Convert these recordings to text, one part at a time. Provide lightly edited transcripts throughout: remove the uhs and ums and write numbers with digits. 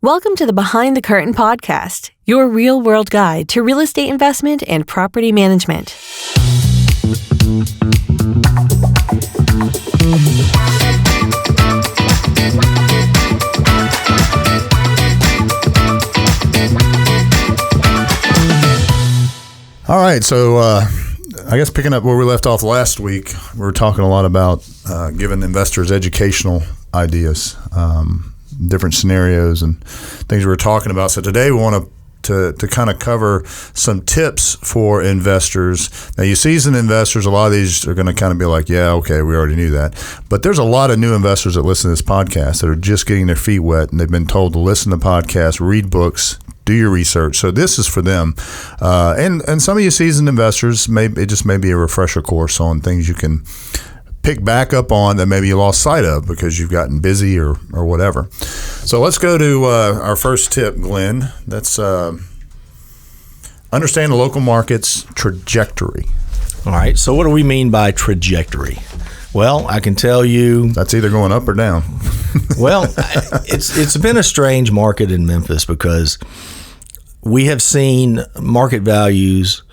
Welcome to the Behind the Curtain podcast, your real-world guide to real estate investment and property management. All right, so I guess picking up where we left off last week, we were talking a lot about giving investors educational ideas, different scenarios and things we were talking about. So today we want to kind of cover some tips for investors. Now, you seasoned investors, a lot of these are going to kind of be like, yeah, okay, we already knew that. But there's a lot of new investors that listen to this podcast that are just getting their feet wet, and they've been told to listen to podcasts, read books, do your research. So this is for them. And some of you seasoned investors, it just may be a refresher course on things you can pick back up on that maybe you lost sight of because you've gotten busy or whatever. So let's go to our first tip, Glenn. That's understand the local market's trajectory. All right. So what do we mean by trajectory? Well, I can tell you that's either going up or down. Well, it's been a strange market in Memphis because we have seen market values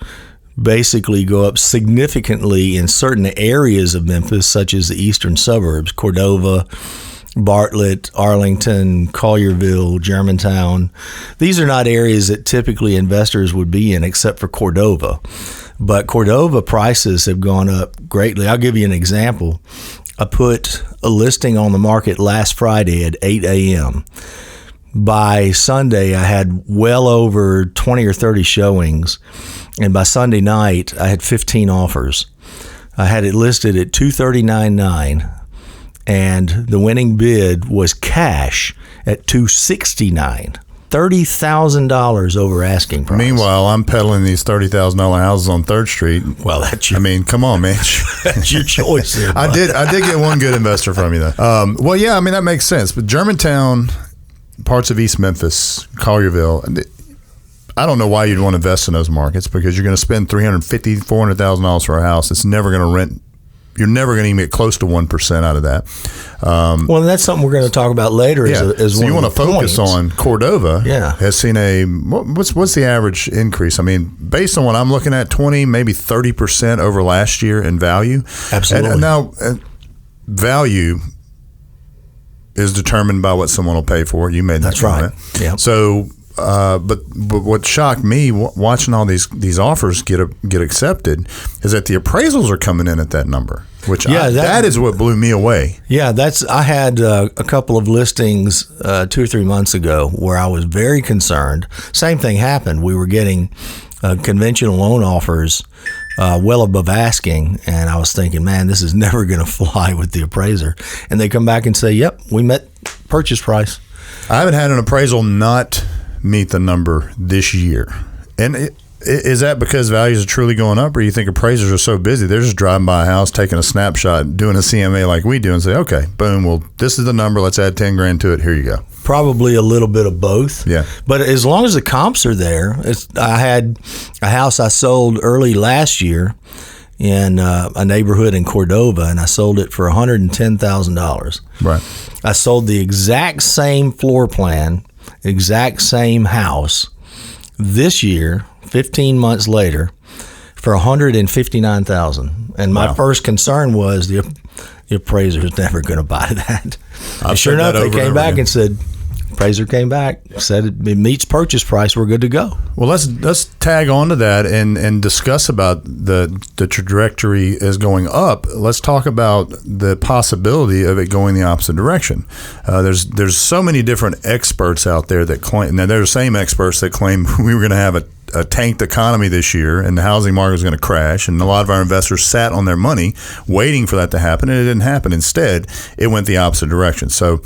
basically go up significantly in certain areas of Memphis, such as the eastern suburbs, Cordova, Bartlett, Arlington, Collierville, Germantown. These are not areas that typically investors would be in except for Cordova. But Cordova prices have gone up greatly. I'll give you an example. I put a listing on the market last Friday at 8 a.m. By Sunday, I had well over 20 or 30 showings. And by Sunday night, I had 15 offers. I had it listed at $239.9, and the winning bid was cash at $269. $30,000 over asking price. Meanwhile, I'm peddling these $30,000 houses on 3rd Street. Well, that's your, I mean, come on, man. that's your choice there, I did get one good investor from you, though. Well, yeah, I mean, that makes sense. But Germantown, parts of East Memphis, Collierville, I don't know why you'd want to invest in those markets because you're going to spend $350,000, $400,000 for a house. It's never going to rent. You're never going to even get close to 1% out of that. Well, that's something we're going to talk about later. Yeah. So you want to focus on Cordova. Yeah. Has seen what's the average increase? I mean, based on what I'm looking at, 20, maybe 30% over last year in value. Absolutely. And now, value is determined by what someone will pay for it. You made that comment. Right. Yeah. So. But what shocked me watching all these offers get accepted is that the appraisals are coming in at that number, which that is what blew me away. Yeah, I had a couple of listings 2 or 3 months ago where I was very concerned. Same thing happened. We were getting conventional loan offers well above asking, and I was thinking, man, this is never going to fly with the appraiser. And they come back and say, yep, we met purchase price. I haven't had an appraisal not meet the number this year. And is that because values are truly going up, or you think appraisers are so busy they're just driving by a house, taking a snapshot, doing a CMA like we do and say, okay, boom, well, this is the number, let's add 10 grand to it, here you go? Probably a little bit of both. Yeah. But as long as the comps are there, I had a house I sold early last year in a neighborhood in Cordova, and I sold it for $110,000. Right. I sold the exact same floor plan, exact same house this year, 15 months later, for $159,000. And my first concern was the appraiser is never going to buy that. And sure enough, they came back and said, appraiser came back, said it meets purchase price, we're good to go. Well, let's tag on to that and discuss about the trajectory is going up. Let's talk about the possibility of it going the opposite direction. There's so many different experts out there that claim. Now, they're the same experts that claim we were going to have a tanked economy this year and the housing market was going to crash, and a lot of our investors sat on their money waiting for that to happen, and it didn't happen. Instead, it went the opposite direction. So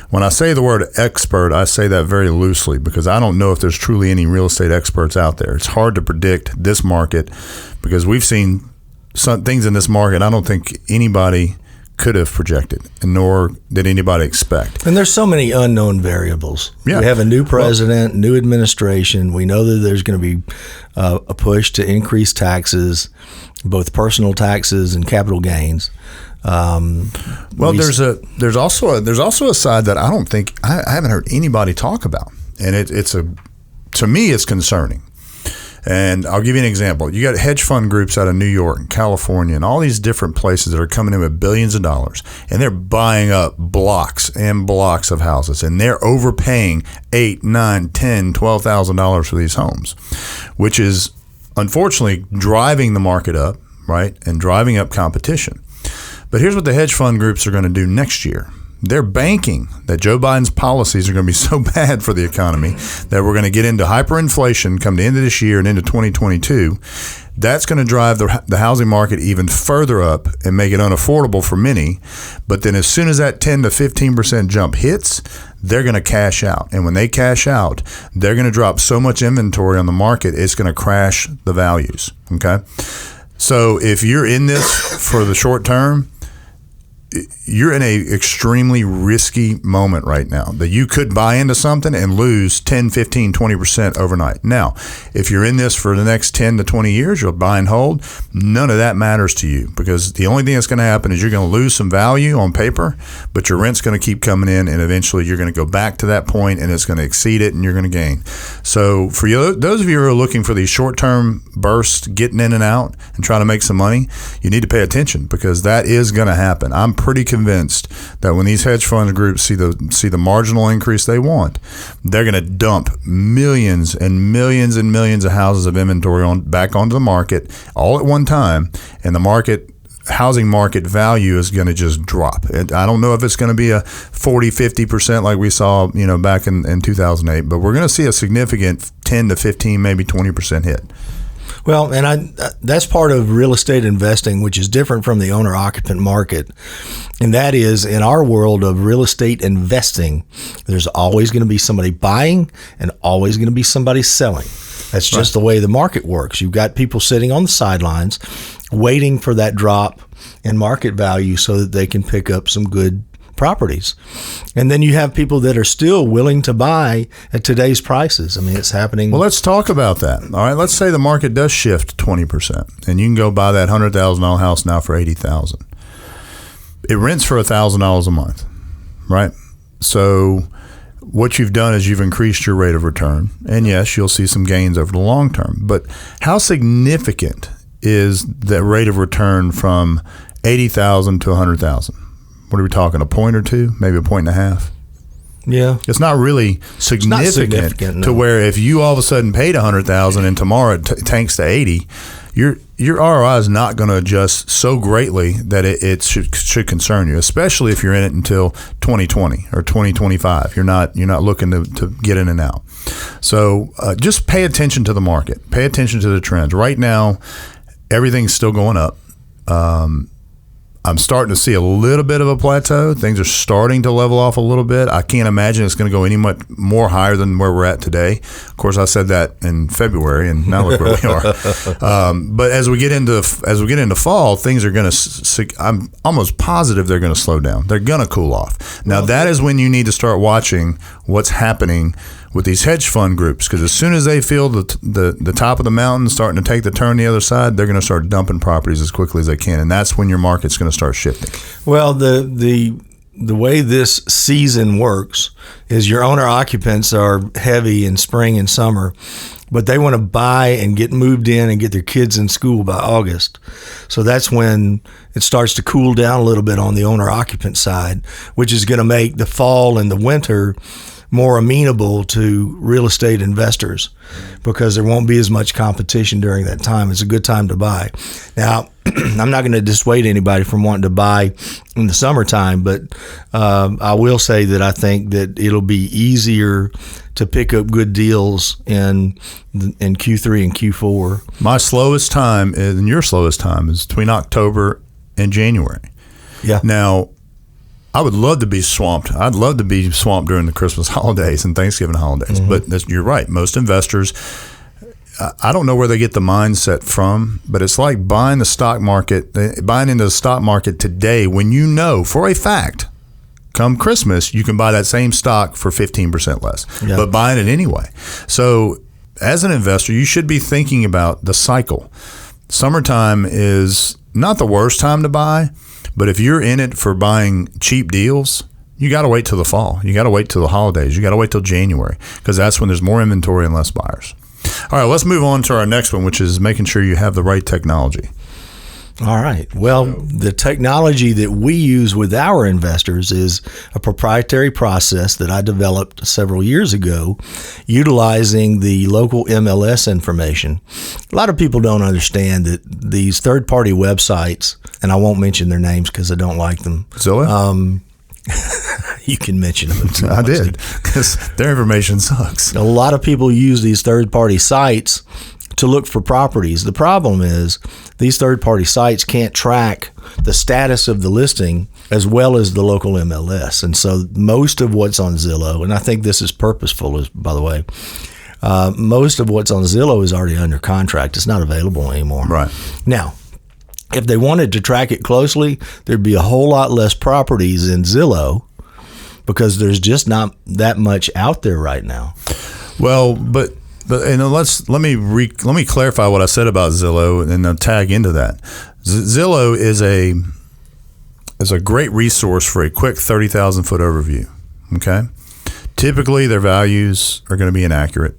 when I say the word expert, I say that very loosely because I don't know if there's truly any real estate experts out there. It's hard to predict this market because we've seen some things in this market I don't think anybody could have projected, and nor did anybody expect. And there's so many unknown variables. Yeah. We have a new president, new administration. We know that there's going to be a push to increase taxes, both personal taxes and capital gains. Well, there's also a side that I haven't heard anybody talk about. And to me, it's concerning. And I'll give you an example. You got hedge fund groups out of New York and California and all these different places that are coming in with billions of dollars, and they're buying up blocks and blocks of houses, and they're overpaying $8,000, $9,000, $10,000, $12,000 for these homes, which is unfortunately driving the market up, right, and driving up competition. But here's what the hedge fund groups are going to do next year. They're banking that Joe Biden's policies are going to be so bad for the economy that we're going to get into hyperinflation come the end of this year and into 2022. That's going to drive the housing market even further up and make it unaffordable for many. But then as soon as that 10 to 15% jump hits, they're going to cash out. And when they cash out, they're going to drop so much inventory on the market, it's going to crash the values. Okay? So if you're in this for the short term, you're in a extremely risky moment right now that you could buy into something and lose 10, 15, 20% overnight. Now, if you're in this for the next 10 to 20 years, you'll buy and hold. None of that matters to you because the only thing that's going to happen is you're going to lose some value on paper, but your rent's going to keep coming in, and eventually you're going to go back to that point and it's going to exceed it and you're going to gain. So for you, those of you who are looking for these short-term bursts, getting in and out and trying to make some money, you need to pay attention because that is going to happen. I'm pretty convinced that when these hedge fund groups see the marginal increase they want, they're going to dump millions and millions and millions of houses of inventory back onto the market all at one time, and the housing market value is going to just drop. I don't know if it's going to be a 40, 50% like we saw, back in 2008, but we're going to see a significant 10 to 15, maybe 20% hit. Well, and that's part of real estate investing, which is different from the owner-occupant market. And that is, in our world of real estate investing, there's always going to be somebody buying and always going to be somebody selling. That's just the way the market works. You've got people sitting on the sidelines waiting for that drop in market value so that they can pick up some good properties. And then you have people that are still willing to buy at today's prices. I mean, it's happening. Well, let's talk about that. All right. Let's say the market does shift 20% and you can go buy that $100,000 house now for $80,000. It rents for $1,000 a month, right? So what you've done is you've increased your rate of return. And yes, you'll see some gains over the long term. But how significant is the rate of return from $80,000 to $100,000? What are we talking, a point or two, maybe a point and a half? Yeah. It's not really significant, to where if you all of a sudden paid $100,000 and tomorrow it tanks to 80, your ROI is not going to adjust so greatly that it should concern you, especially if you're in it until 2020 or 2025. You're not looking to get in and out. So just pay attention to the market. Pay attention to the trends. Right now, everything's still going up. I'm starting to see a little bit of a plateau. Things are starting to level off a little bit. I can't imagine it's going to go any much more higher than where we're at today. Of course, I said that in February, and now look where we are. But as we get into fall, things are going to. I'm almost positive they're going to slow down. They're going to cool off. Now that is when you need to start watching what's happening with these hedge fund groups, because as soon as they feel the top of the mountain starting to take the turn the other side, they're going to start dumping properties as quickly as they can, and that's when your market's going to start shifting. Well, the way this season works is your owner occupants are heavy in spring and summer, but they want to buy and get moved in and get their kids in school by August. So that's when it starts to cool down a little bit on the owner occupant side, which is going to make the fall and the winter more amenable to real estate investors because there won't be as much competition during that time. It's a good time to buy. Now, I'm not going to dissuade anybody from wanting to buy in the summertime, but I will say that I think that it'll be easier to pick up good deals in Q3 and Q4. My slowest time and your slowest time is between October and January. Yeah. Now, I would love to be swamped. I'd love to be swamped during the Christmas holidays and Thanksgiving holidays. Mm-hmm. But you're right. Most investors, I don't know where they get the mindset from, but it's like buying into the stock market today when you know for a fact, come Christmas, you can buy that same stock for 15% less, but buying it anyway. So as an investor, you should be thinking about the cycle. Summertime is not the worst time to buy, but if you're in it for buying cheap deals, you got to wait till the fall. You got to wait till the holidays. You got to wait till January, because that's when there's more inventory and less buyers. All right, let's move on to our next one, which is making sure you have the right technology. All right. Well, the technology that we use with our investors is a proprietary process that I developed several years ago, utilizing the local MLS information. A lot of people don't understand that these third-party websites, and I won't mention their names because I don't like them. Zillow? You can mention them. If you I want did, to. because their information sucks. A lot of people use these third-party sites to look for properties. The problem is these third-party sites can't track the status of the listing as well as the local MLS. And so most of what's on Zillow, and I think this is purposeful, by the way, most of what's on Zillow is already under contract. It's not available anymore. Right. Now, if they wanted to track it closely, there'd be a whole lot less properties in Zillow, because there's just not that much out there right now. Well, but let me clarify what I said about Zillow, and then tag into that. Zillow is a great resource for a quick 30,000 foot overview. Okay, typically their values are going to be inaccurate,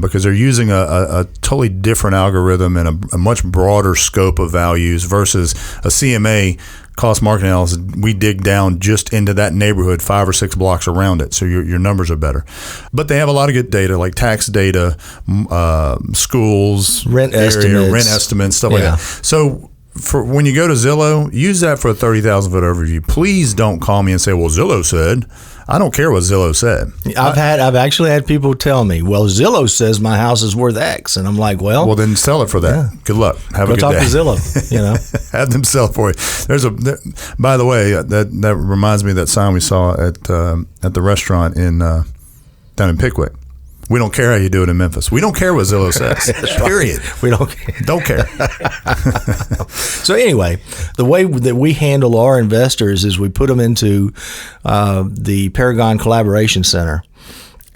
because they're using a totally different algorithm and a much broader scope of values versus a CMA cost market analysis. We dig down just into that neighborhood 5 or 6 blocks around it, so your numbers are better. But they have a lot of good data, like tax data, schools, rent estimates, stuff like that. So for when you go to Zillow, use that for a 30,000 foot overview. Please don't call me and say, well, Zillow said. I don't care what Zillow said. I've actually had people tell me, well, Zillow says my house is worth X, and I'm like, well, then sell it for that. Yeah. Good luck. Have a good day. Go talk to Zillow. Have them sell it for you. By the way, that reminds me of that sign we saw at the restaurant down in Pickwick. We don't care how you do it in Memphis. We don't care what Zillow says. Period. We don't care. Don't care. So anyway, the way that we handle our investors is we put them into the Paragon Collaboration Center,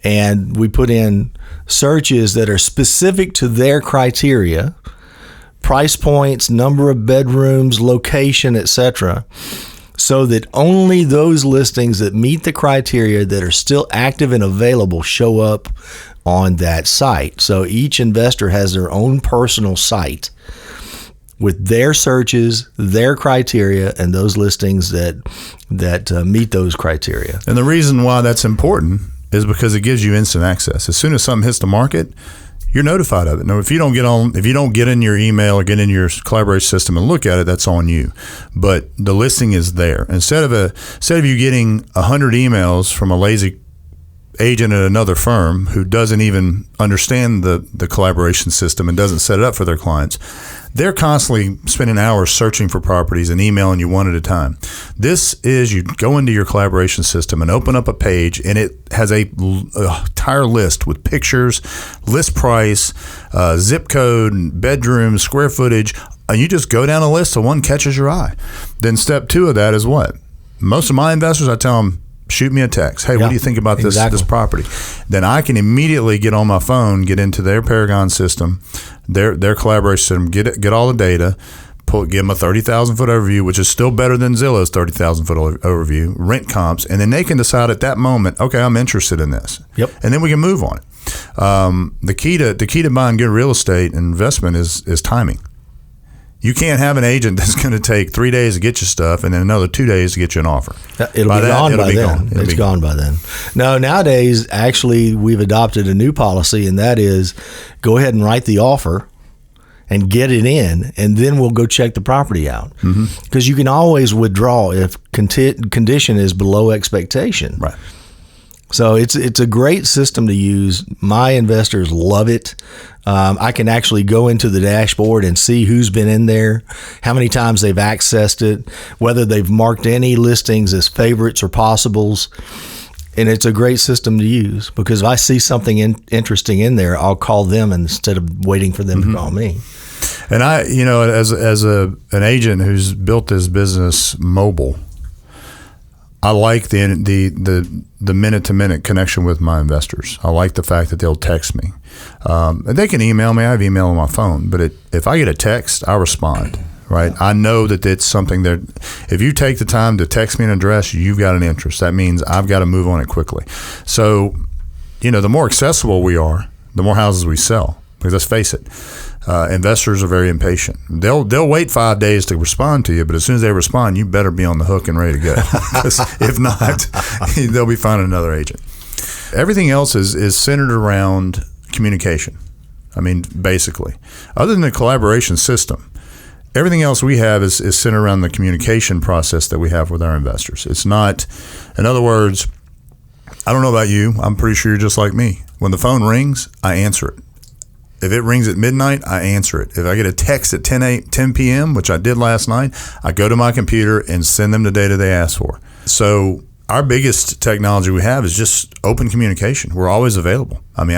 and we put in searches that are specific to their criteria, price points, number of bedrooms, location, etc., so that only those listings that meet the criteria that are still active and available show up on that site. So each investor has their own personal site with their searches, their criteria, and those listings that meet those criteria. And the reason why that's important is because it gives you instant access. As soon as something hits the market, you're notified of it. Now, if you don't get in your email or get in your collaboration system and look at it, that's on you. But the listing is there. Instead of you getting 100 emails from a lazy agent at another firm who doesn't even understand the collaboration system and doesn't set it up for their clients, they're constantly spending hours searching for properties and emailing you one at a time. This is, you go into your collaboration system and open up a page, and it has a entire list with pictures, list price, zip code, bedrooms, square footage, and you just go down a list till one catches your eye. Then step 2 of that is what? Most of my investors, I tell them, shoot me a text. Hey, what do you think about this property? Then I can immediately get on my phone, get into their Paragon system, their collaboration system, get all the data, give them a 30,000 foot overview, which is still better than Zillow's 30,000 foot overview, rent comps, and then they can decide at that moment, okay, I'm interested in this. Yep. And then we can move on it. The key to buying good real estate investment is timing. You can't have an agent that's going to take 3 days to get you stuff and then another 2 days to get you an offer. It'll be gone by then. It's gone by then. No, nowadays, actually, we've adopted a new policy, and that is go ahead and write the offer and get it in, and then we'll go check the property out. Because you can always withdraw if condition is below expectation. Right. So it's a great system to use. My investors love it. I can actually go into the dashboard and see who's been in there, how many times they've accessed it, whether they've marked any listings as favorites or possibles. And it's a great system to use, because if I see something interesting in there, I'll call them instead of waiting for them to call me. And I, as an agent who's built this business mobile, I like the minute-to-minute connection with my investors. I like the fact that they'll text me. And they can email me. I have email on my phone. But if I get a text, I respond right? I know that it's something that if you take the time to text me an address, you've got an interest. That means I've got to move on it quickly. So, the more accessible we are, the more houses we sell. Because let's face it, investors are very impatient. They'll wait 5 days to respond to you, but as soon as they respond, you better be on the hook and ready to go. Because if not, they'll be finding another agent. Everything else is centered around communication. I mean, basically, other than the collaboration system, everything else we have is centered around the communication process that we have with our investors. It's not, in other words, I don't know about you. I'm pretty sure you're just like me. When the phone rings, I answer it. If it rings at midnight, I answer it. If I get a text at 10 p.m., which I did last night, I go to my computer and send them the data they asked for. So our biggest technology we have is just open communication. We're always available. I mean,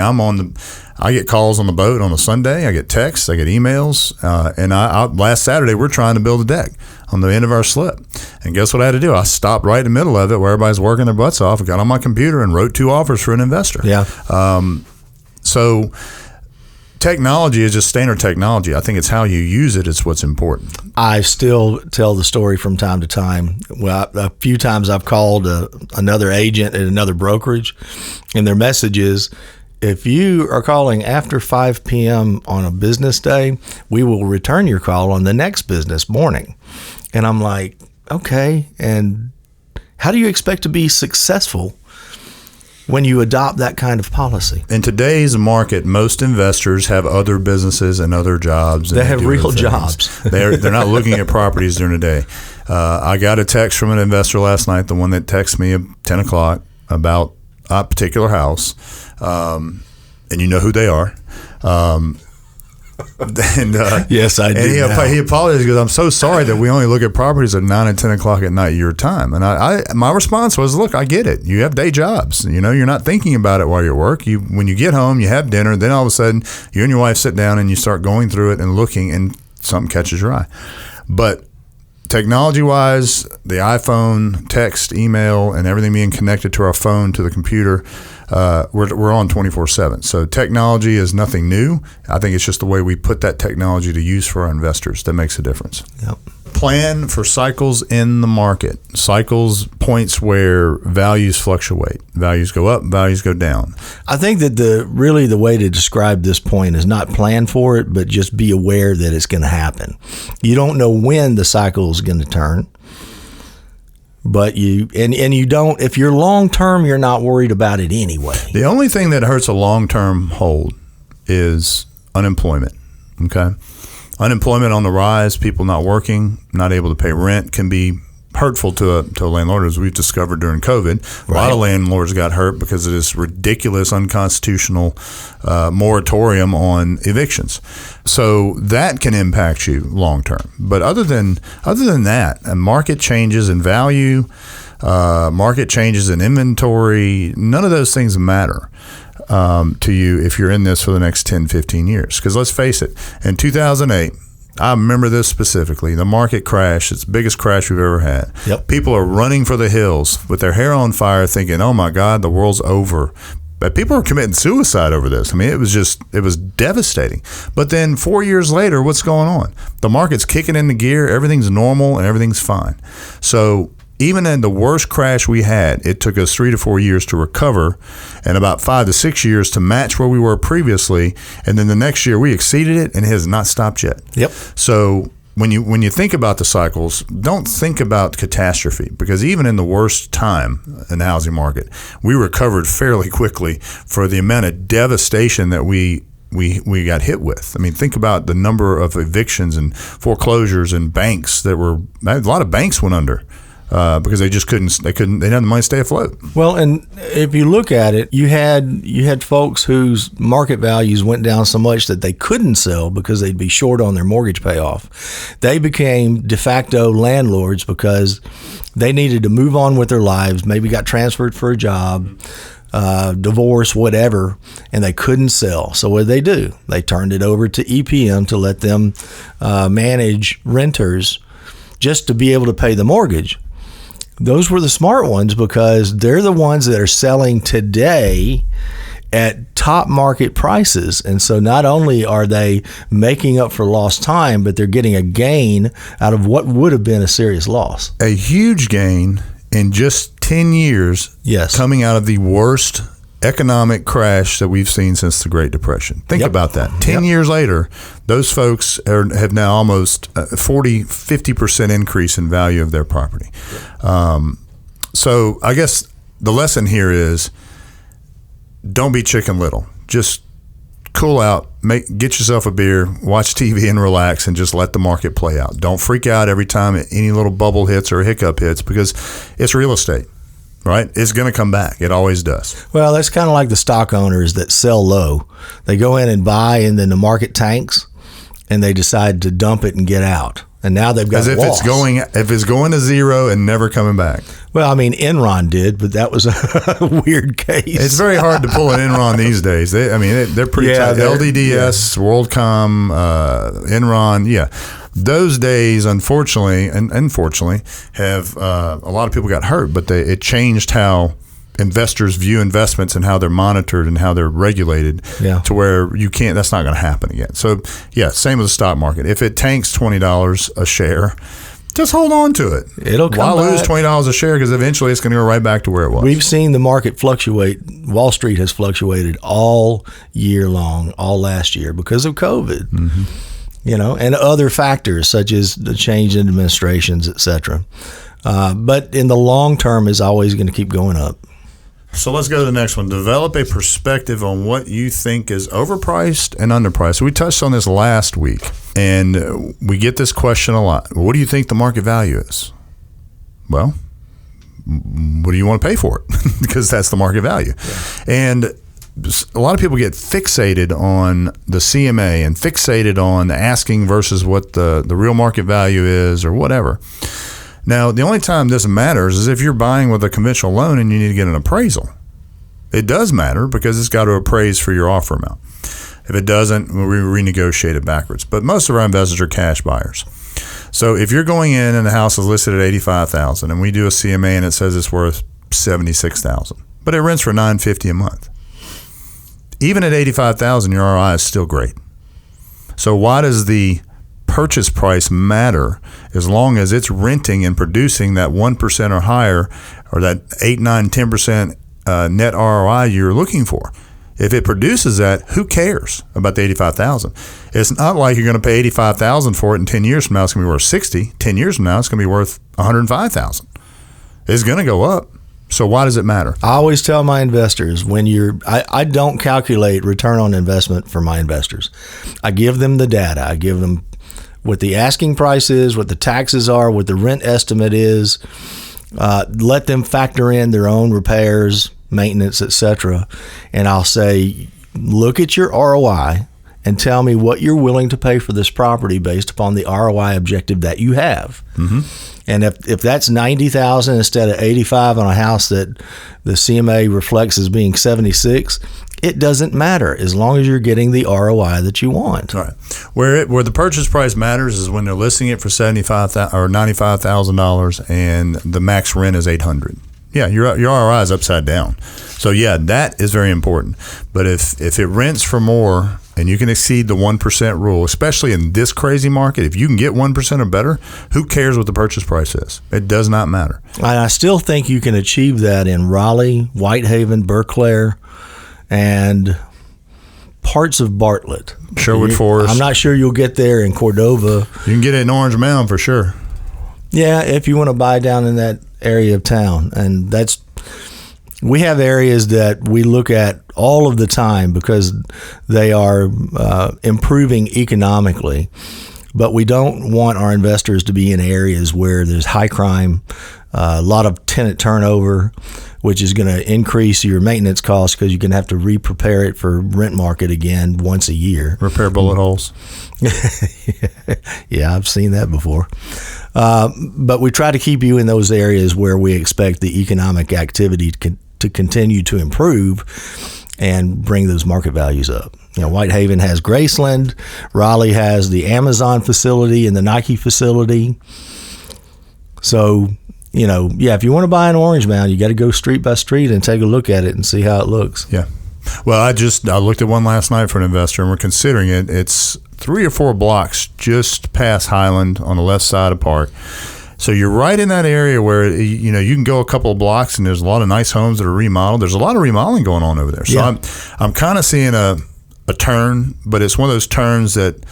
I get calls on the boat on a Sunday. I get texts. I get emails. And last Saturday, we're trying to build a deck on the end of our slip. And guess what I had to do? I stopped right in the middle of it where everybody's working their butts off. I got on my computer and wrote 2 offers for an investor. Yeah. So technology is just standard technology. I think it's how you use it is what's important. I still tell the story from time to time. Well, a few times I've called another agent at another brokerage, and their message is, if you are calling after 5 p.m. on a business day, we will return your call on the next business morning. And I'm like, okay, and how do you expect to be successful when you adopt that kind of policy? In today's market, most investors have other businesses and other jobs. They have real jobs. They're not looking at properties during the day. I got a text from an investor last night, the one that texted me at 10 o'clock about a particular house, and you know who they are. Yes, I do. And he apologized because I'm so sorry that we only look at properties at 9 and 10 o'clock at night your time. And my response was, look, I get it. You have day jobs. You're not thinking about it while you're at work. When you get home, you have dinner. Then all of a sudden, you and your wife sit down and you start going through it and looking, and something catches your eye. But technology-wise, the iPhone, text, email, and everything being connected to our phone, to the computer, we're on 24/7. So technology is nothing new. I think it's just the way we put that technology to use for our investors that makes a difference. Yep. Plan for cycles in the market. Cycles, points where values fluctuate. Values go up, values go down. I think that the way to describe this point is not plan for it, but just be aware that it's going to happen. You don't know when the cycle is going to turn. But you don't, if you're long term, you're not worried about it anyway. The only thing that hurts a long term hold is unemployment. Okay. Unemployment on the rise, people not working, not able to pay rent can be hurtful to a landlord, as we've discovered during COVID. A lot of landlords got hurt because of this ridiculous, unconstitutional moratorium on evictions. So that can impact you long term. But other than that, market changes in value, market changes in inventory, none of those things matter to you if you're in this for the next 10, 15 years. Because let's face it, in 2008, I remember this specifically. The market crash, it's the biggest crash we've ever had. Yep. People are running for the hills with their hair on fire thinking, oh my God, the world's over. But people are committing suicide over this. I mean, it was devastating. But then 4 years later, what's going on? The market's kicking into gear, everything's normal, and everything's fine. So even in the worst crash we had, it took us 3 to 4 years to recover and about 5 to 6 years to match where we were previously. And then the next year we exceeded it, and it has not stopped yet. Yep. So when you think about the cycles, don't think about catastrophe, because even in the worst time in the housing market, we recovered fairly quickly for the amount of devastation that we got hit with. I mean, think about the number of evictions and foreclosures and banks a lot of banks went under. Because they didn't have the money to stay afloat. Well, and if you look at it, you had folks whose market values went down so much that they couldn't sell because they'd be short on their mortgage payoff. They became de facto landlords because they needed to move on with their lives, maybe got transferred for a job, divorce, whatever, and they couldn't sell. So what did they do? They turned it over to EPM to let them manage renters just to be able to pay the mortgage. Those were the smart ones because they're the ones that are selling today at top market prices. And so not only are they making up for lost time, but they're getting a gain out of what would have been a serious loss. A huge gain in just 10 years, yes, coming out of the worst economic crash that we've seen since the Great Depression. Think about that. 10 years later, those folks have now almost 50% increase in value of their property. So I guess the lesson here is don't be Chicken Little. Just cool out, get yourself a beer, watch TV and relax, and just let the market play out. Don't freak out every time any little bubble hits or hiccup hits, because it's real estate, right? It's going to come back. It always does. Well, that's kind of like the stock owners that sell low. They go in and buy, and then the market tanks, and they decide to dump it and get out. And now they've got as if loss. If it's going to zero and never coming back. Well, I mean, Enron did, but that was a weird case. It's very hard to pull an Enron these days. They're pretty tight. LDDS, WorldCom, Enron, Those days, unfortunately, have a lot of people got hurt, but it changed how investors view investments and how they're monitored and how they're regulated to where you can't, that's not going to happen again. So same with the stock market. If it tanks $20 a share, just hold on to it. It'll come Why back. lose $20 a share? Because eventually it's going to go right back to where it was. We've seen the market fluctuate. Wall Street has fluctuated all year long, all last year, because of COVID. Mm-hmm. And other factors such as the change in administrations, et cetera. But in the long term, is always going to keep going up. So let's go to the next one. Develop a perspective on what you think is overpriced and underpriced. So we touched on this last week, and we get this question a lot. What do you think the market value is? Well, what do you want to pay for it? Because that's the market value. Yeah. And a lot of people get fixated on the CMA and fixated on the asking versus what the real market value is or whatever. Now, the only time this matters is if you're buying with a conventional loan and you need to get an appraisal. It does matter because it's got to appraise for your offer amount. If it doesn't, we renegotiate it backwards. But most of our investors are cash buyers. So if you're going in and the house is listed at $85,000 and we do a CMA and it says it's worth $76,000, but it rents for $950 a month. Even at $85,000, your ROI is still great. So why does the purchase price matter as long as it's renting and producing that 1% or higher, or that 8, 9, 10% net ROI you're looking for? If it produces that, who cares about the $85,000? It's not like you're going to pay $85,000 for it, and 10 years from now it's going to be worth $60,000. 10 years from now it's going to be worth $105,000. It's going to go up. So why does it matter? I always tell my investors I don't calculate return on investment for my investors. I give them the data. I give them what the asking price is, what the taxes are, what the rent estimate is. Let them factor in their own repairs, maintenance, etc. And I'll say, look at your ROI and tell me what you're willing to pay for this property based upon the ROI objective that you have. Mm-hmm. And if that's $90,000 instead of $85,000 on a house that the CMA reflects as being $76,000, it doesn't matter as long as you're getting the ROI that you want. All right. Where the purchase price matters is when they're listing it for $75,000 or $95,000 and the max rent is $800. Yeah, your ROI is upside down. So that is very important. But if it rents for more and you can exceed the 1% rule, especially in this crazy market, if you can get 1% or better, who cares what the purchase price is? It does not matter. And I still think you can achieve that in Raleigh, Whitehaven, Berkeley, and parts of Bartlett. Sherwood Forest. I'm not sure you'll get there in Cordova. You can get it in Orange Mound for sure. Yeah, if you want to buy down in that area of town. And we have areas that we look at all of the time because they are improving economically. But we don't want our investors to be in areas where there's high crime, a lot of tenant turnover, which is going to increase your maintenance costs because you're going to have to re-prepare it for rent market again once a year. Repair bullet holes. Yeah, I've seen that before. But we try to keep you in those areas where we expect the economic activity to continue to improve and bring those market values up. Whitehaven has Graceland. Raleigh has the Amazon facility and the Nike facility. So, if you want to buy an Orange Mound, you got to go street by street and take a look at it and see how it looks. Yeah. Well, I looked at one last night for an investor, and we're considering it. It's 3 or 4 blocks just past Highland on the left side of Park. So you're right in that area where you can go a couple of blocks, and there's a lot of nice homes that are remodeled. There's a lot of remodeling going on over there. So yeah. I'm kind of seeing a turn, but it's one of those turns that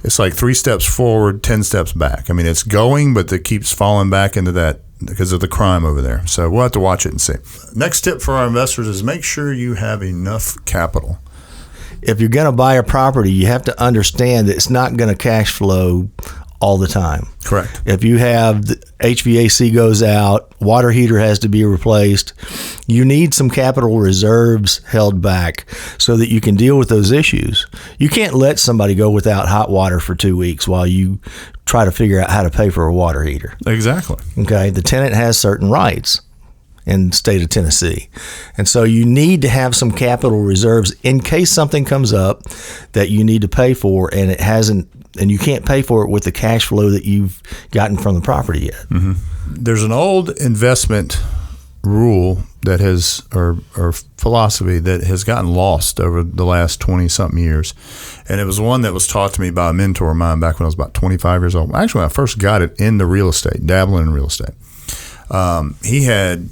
it's like 3 steps forward, 10 steps back. I mean, it's going, but it keeps falling back into that because of the crime over there. So we'll have to watch it and see. Next tip for our investors is make sure you have enough capital. If you're going to buy a property, you have to understand that it's not going to cash flow all the time. Correct. If you have the HVAC goes out, water heater has to be replaced, you need some capital reserves held back so that you can deal with those issues. You can't let somebody go without hot water for 2 weeks while you try to figure out how to pay for a water heater. Exactly. Okay. The tenant has certain rights in the state of Tennessee. And so you need to have some capital reserves in case something comes up that you need to pay for and you can't pay for it with the cash flow that you've gotten from the property yet. Mm-hmm. There's an old investment rule that or philosophy that has gotten lost over the last 20-something years. And it was one that was taught to me by a mentor of mine back when I was about 25 years old. Actually, when I first got it into real estate, dabbling in real estate. He had,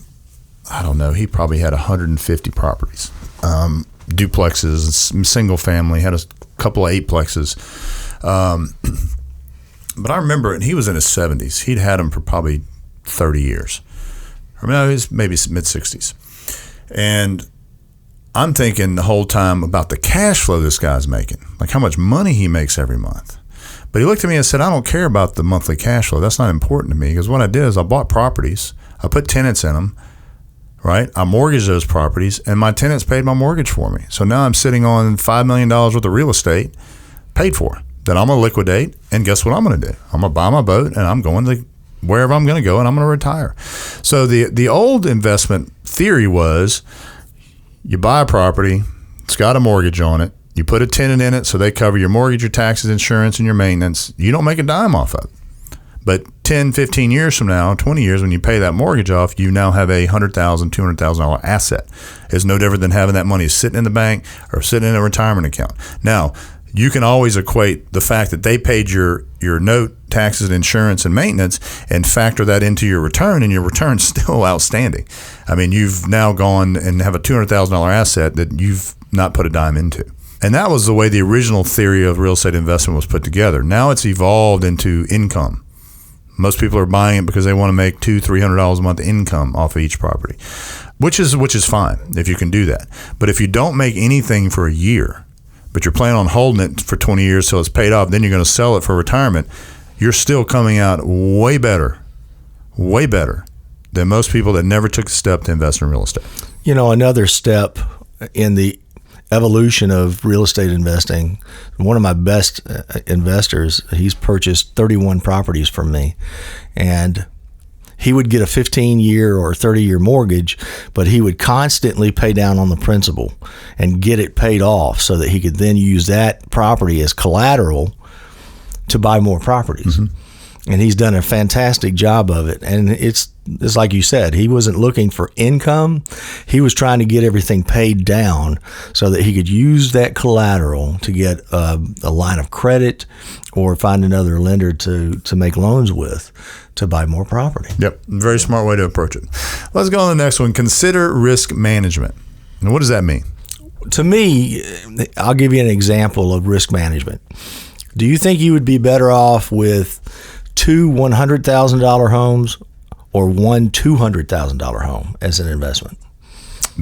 I don't know, he probably had 150 properties, duplexes, single family, had a couple of eightplexes. But I remember, and he was in his 70s. He'd had them for probably 30 years. Or no, he's maybe mid-60s. And I'm thinking the whole time about the cash flow this guy's making, like how much money he makes every month. But he looked at me and said, I don't care about the monthly cash flow. That's not important to me. Because what I did is I bought properties. I put tenants in them, right? I mortgaged those properties, and my tenants paid my mortgage for me. So now I'm sitting on $5 million worth of real estate paid for that I'm going to liquidate. And guess what I'm going to do? I'm going to buy my boat, and I'm going to wherever I'm going to go, and I'm going to retire. So the old investment theory was you buy a property, it's got a mortgage on it, you put a tenant in it so they cover your mortgage, your taxes, insurance, and your maintenance. You don't make a dime off of it. But 10, 15 years from now, 20 years, when you pay that mortgage off, you now have a $100,000, $200,000 asset. It's no different than having that money sitting in the bank or sitting in a retirement account. Now, you can always equate the fact that they paid your note, taxes, insurance, and maintenance and factor that into your return, and your return's still outstanding. I mean, you've now gone and have a $200,000 asset that you've not put a dime into. And that was the way the original theory of real estate investment was put together. Now it's evolved into income. Most people are buying it because they want to make $200-$300 a month income off of each property, which is fine if you can do that. But if you don't make anything for a year, but you're planning on holding it for 20 years till it's paid off, then you're going to sell it for retirement, you're still coming out way better than most people that never took a step to invest in real estate. You know, another step in the evolution of real estate investing, one of my best investors, he's purchased 31 properties from me, and he would get a 15-year or 30-year mortgage, but he would constantly pay down on the principal and get it paid off so that he could then use that property as collateral to buy more properties. Mm-hmm. And he's done a fantastic job of it. And it's like you said, he wasn't looking for income. He was trying to get everything paid down so that he could use that collateral to get a line of credit or find another lender to make loans with to buy more property. Yep. Very smart way to approach it. Let's go on to the next one. Consider risk management. And what does that mean? To me, I'll give you an example of risk management. Do you think you would be better off with 2 $100,000 homes or 1 $200,000 home as an investment?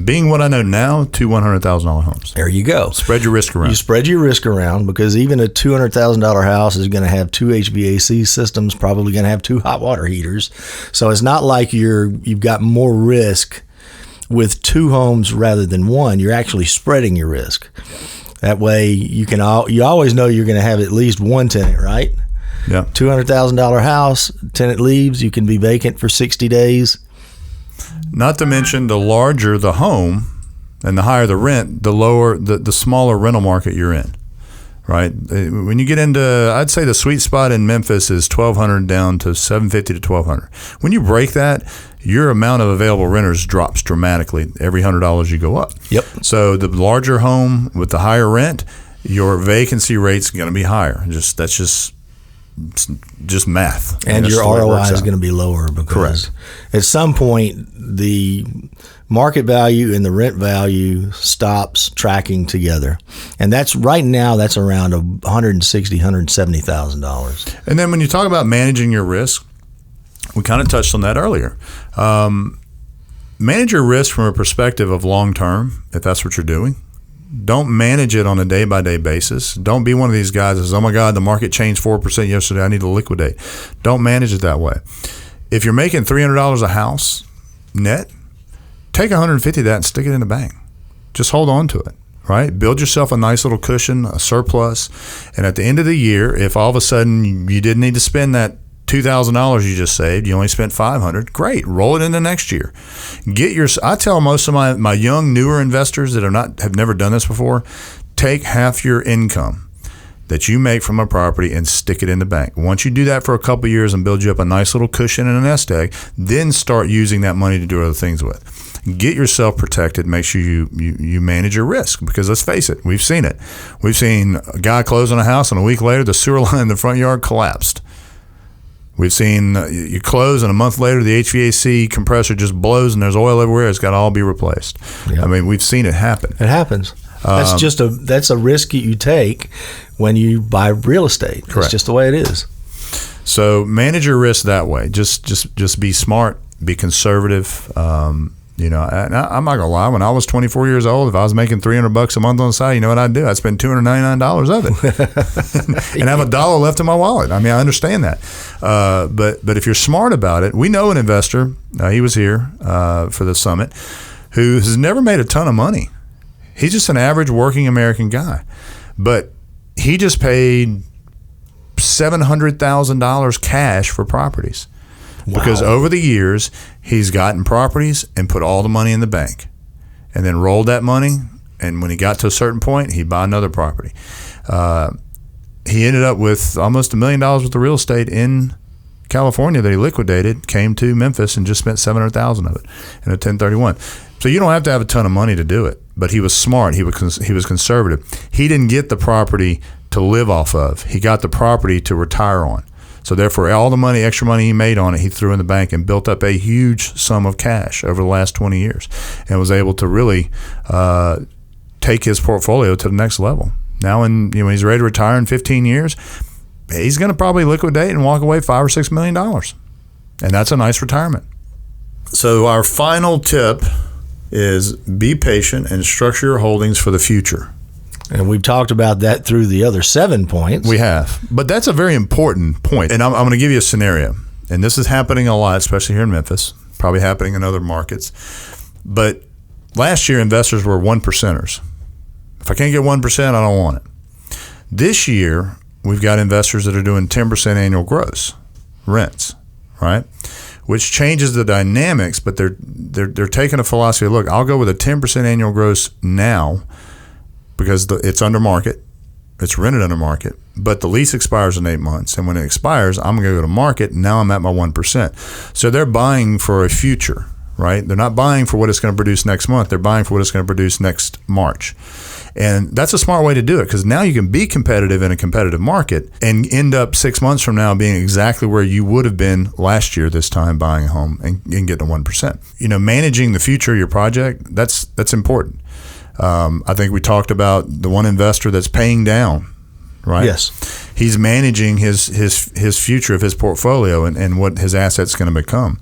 Being what I know now, 2 $100,000 homes. There you go. Spread your risk around. You spread your risk around because even a $200,000 house is going to have 2 HVAC systems, probably going to have 2 hot water heaters. So it's not like you've got more risk with 2 homes rather than 1. You're actually spreading your risk. That way you always know you're going to have at least 1 tenant, right? Yeah. $200,000 house, tenant leaves, you can be vacant for 60 days. Not to mention, the larger the home and the higher the rent, the lower the smaller rental market you're in, right? When you get into, I'd say the sweet spot in Memphis is 1,200 down to 750 to 1,200. When you break that, your amount of available renters drops dramatically every $100 you go up. Yep. So the larger home with the higher rent, your vacancy rate's going to be higher. That's just math. And your ROI is going to be lower because at some point the market value and the rent value stops tracking together. And that's right now, that's around $160,000, $170,000. And then when you talk about managing your risk, we kind of touched on that earlier. Manage your risk from a perspective of long term, if that's what you're doing. Don't manage it on a day-by-day basis. Don't be one of these guys that says, oh my God, the market changed 4% yesterday, I need to liquidate. Don't manage it that way. If you're making $300 a house net, take 150 of that and stick it in the bank. Just hold on to it, right? Build yourself a nice little cushion, a surplus, and at the end of the year, if all of a sudden you didn't need to spend that $2,000 you just saved, you only spent $500, great, roll it into next year. I tell most of my young, newer investors that have never done this before, take half your income that you make from a property and stick it in the bank. Once you do that for a couple of years and build you up a nice little cushion and a nest egg, then start using that money to do other things with. Get yourself protected. Make sure you manage your risk, because let's face it, we've seen it. We've seen a guy close on a house and a week later the sewer line in the front yard collapsed. We've seen you close and a month later the HVAC compressor just blows and there's oil everywhere. It's got to all be replaced. Yep. I mean, we've seen it happen. It happens. That's a risk you take when you buy real estate. Correct. It's just the way it is. So manage your risk that way. Just be smart, be conservative. I'm not gonna lie. When I was 24 years old, if I was making $300 a month on the side, you know what I'd do? I'd spend $299 of it, and have $1 left in my wallet. I mean, I understand that, but if you're smart about it, we know an investor. He was here for the summit, who has never made a ton of money. He's just an average working American guy, but he just paid $700,000 cash for properties. Wow. Because over the years, he's gotten properties and put all the money in the bank and then rolled that money. And when he got to a certain point, he'd buy another property. He ended up with almost $1 million worth of real estate in California that he liquidated, came to Memphis and just spent $700,000 of it in a 1031. So you don't have to have a ton of money to do it, but he was smart. He was conservative. He didn't get the property to live off of. He got the property to retire on. So therefore, all the extra money he made on it, he threw in the bank and built up a huge sum of cash over the last 20 years and was able to really take his portfolio to the next level. Now, when he's ready to retire in 15 years, he's going to probably liquidate and walk away $5 or $6 million. And that's a nice retirement. So our final tip is be patient and structure your holdings for the future. And we've talked about that through the other 7 points. We have. But that's a very important point. And I'm going to give you a scenario. And this is happening a lot, especially here in Memphis, probably happening in other markets. But last year, investors were 1%ers. If I can't get 1%, I don't want it. This year, we've got investors that are doing 10% annual gross rents, right? Which changes the dynamics, but they're taking a philosophy of, look, I'll go with a 10% annual gross now, because it's under market, it's rented under market, but the lease expires in 8 months. And when it expires, I'm going to go to market. Now I'm at my 1%. So they're buying for a future, right? They're not buying for what it's going to produce next month. They're buying for what it's going to produce next March. And that's a smart way to do it, because now you can be competitive in a competitive market and end up 6 months from now being exactly where you would have been last year this time buying a home and getting to 1%. Managing the future of your project, that's important. I think we talked about the one investor that's paying down, right? Yes. He's managing his future of his portfolio and what his asset's going to become.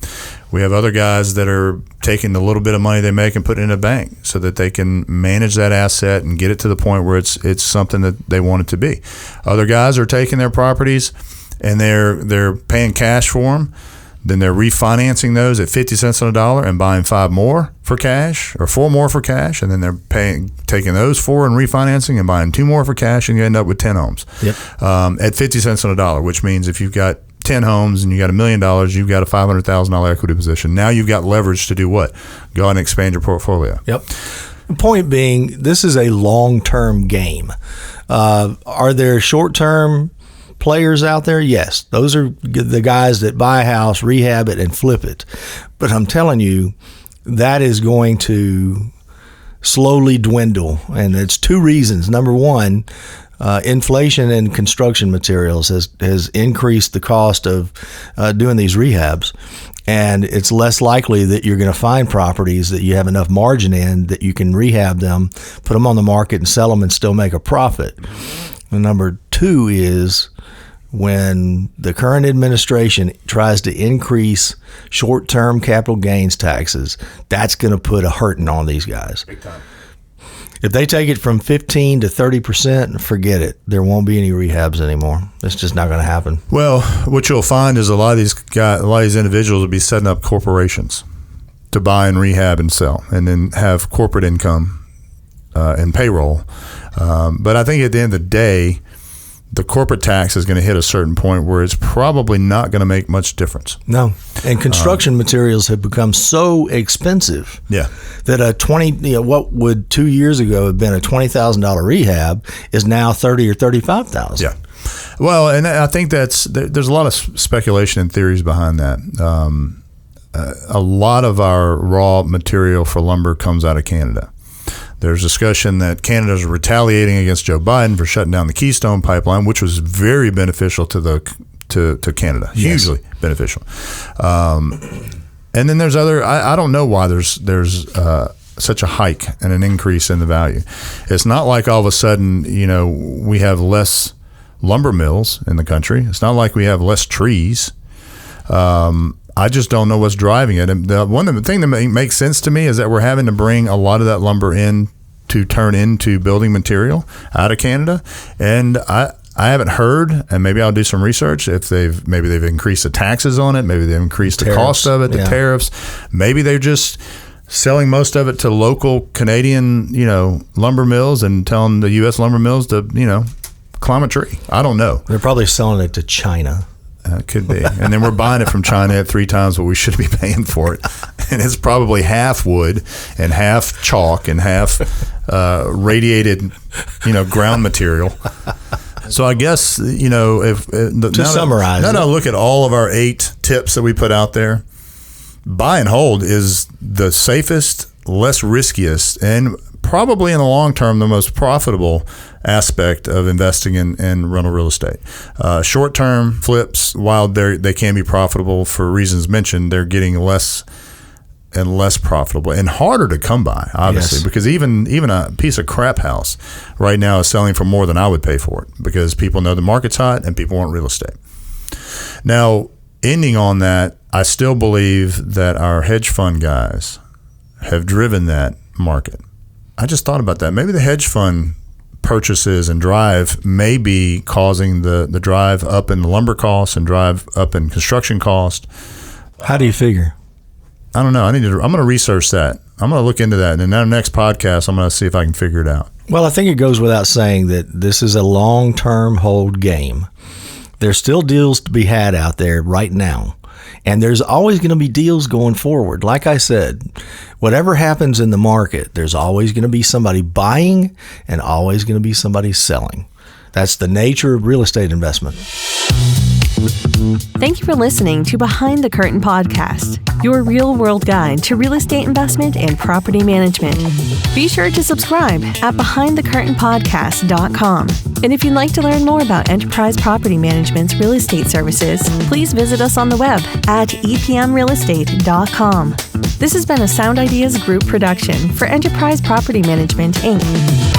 We have other guys that are taking the little bit of money they make and put it in a bank so that they can manage that asset and get it to the point where it's something that they want it to be. Other guys are taking their properties and they're paying cash for them. Then they're refinancing those at 50 cents on a dollar and buying 5 more for cash or 4 more for cash. And then they're taking those 4 and refinancing and buying 2 more for cash, and you end up with 10 homes at 50 cents on a dollar, which means if you've got 10 homes and you got $1 million, you've got a $500,000 equity position. Now you've got leverage to do what? Go out and expand your portfolio. Yep. The point being, this is a long-term game. Are there short-term players out there? Yes. Those are the guys that buy a house, rehab it, and flip it. But I'm telling you, that is going to slowly dwindle. And it's two reasons. Number one, inflation in construction materials has increased the cost of doing these rehabs. And it's less likely that you're going to find properties that you have enough margin in that you can rehab them, put them on the market, and sell them and still make a profit. And number two is when the current administration tries to increase short-term capital gains taxes, that's going to put a hurting on these guys. Big time. If they take it from 15 to 30%, forget it. There won't be any rehabs anymore. It's just not going to happen. Well, what you'll find is a lot of these individuals will be setting up corporations to buy and rehab and sell, and then have corporate income and payroll. But I think at the end of the day, the corporate tax is going to hit a certain point where it's probably not going to make much difference. No. And construction materials have become so expensive that what would 2 years ago have been a $20,000 rehab is now $30,000 or $35,000. Yeah. Well, and I think there's a lot of speculation and theories behind that. A lot of our raw material for lumber comes out of Canada. There's discussion that Canada's retaliating against Joe Biden for shutting down the Keystone Pipeline, which was very beneficial to Canada, hugely beneficial. And then there's other. I don't know why there's such a hike and an increase in the value. It's not like all of a sudden we have less lumber mills in the country. It's not like we have less trees. I just don't know what's driving it. And the thing that makes sense to me is that we're having to bring a lot of that lumber in to turn into building material out of Canada. And I haven't heard, and maybe I'll do some research, if they've increased the taxes on it, maybe they've increased the cost of it, the tariffs. Maybe they're just selling most of it to local Canadian, lumber mills and telling the U.S. lumber mills to, climb a tree. I don't know. They're probably selling it to China. Could be. And then we're buying it from China at 3 times what we should be paying for it. And it's probably half wood and half chalk and half radiated, ground material. So I guess, summarize. Now look at all of our 8 tips that we put out there. Buy and hold is the safest, less riskiest, and probably in the long term the most profitable aspect of investing in rental real estate. Short-term flips, while they can be profitable for reasons mentioned, they're getting less and less profitable and harder to come by, obviously, because even a piece of crap house right now is selling for more than I would pay for it because people know the market's hot and people want real estate. Now, ending on that, I still believe that our hedge fund guys have driven that market. I just thought about that. Maybe the hedge fund purchases and drive may be causing the drive up in the lumber costs and drive up in construction cost. How do you figure? I don't know. I'm going to research that. I'm going to look into that. And in our next podcast, I'm going to see if I can figure it out. Well, I think it goes without saying that this is a long-term hold game. There's still deals to be had out there right now. And there's always going to be deals going forward. Like I said, whatever happens in the market, there's always going to be somebody buying and always going to be somebody selling. That's the nature of real estate investment. Thank you for listening to Behind the Curtain Podcast, your real-world guide to real estate investment and property management. Be sure to subscribe at BehindTheCurtainPodcast.com. And if you'd like to learn more about Enterprise Property Management's real estate services, please visit us on the web at EPMRealestate.com. This has been a Sound Ideas Group production for Enterprise Property Management, Inc.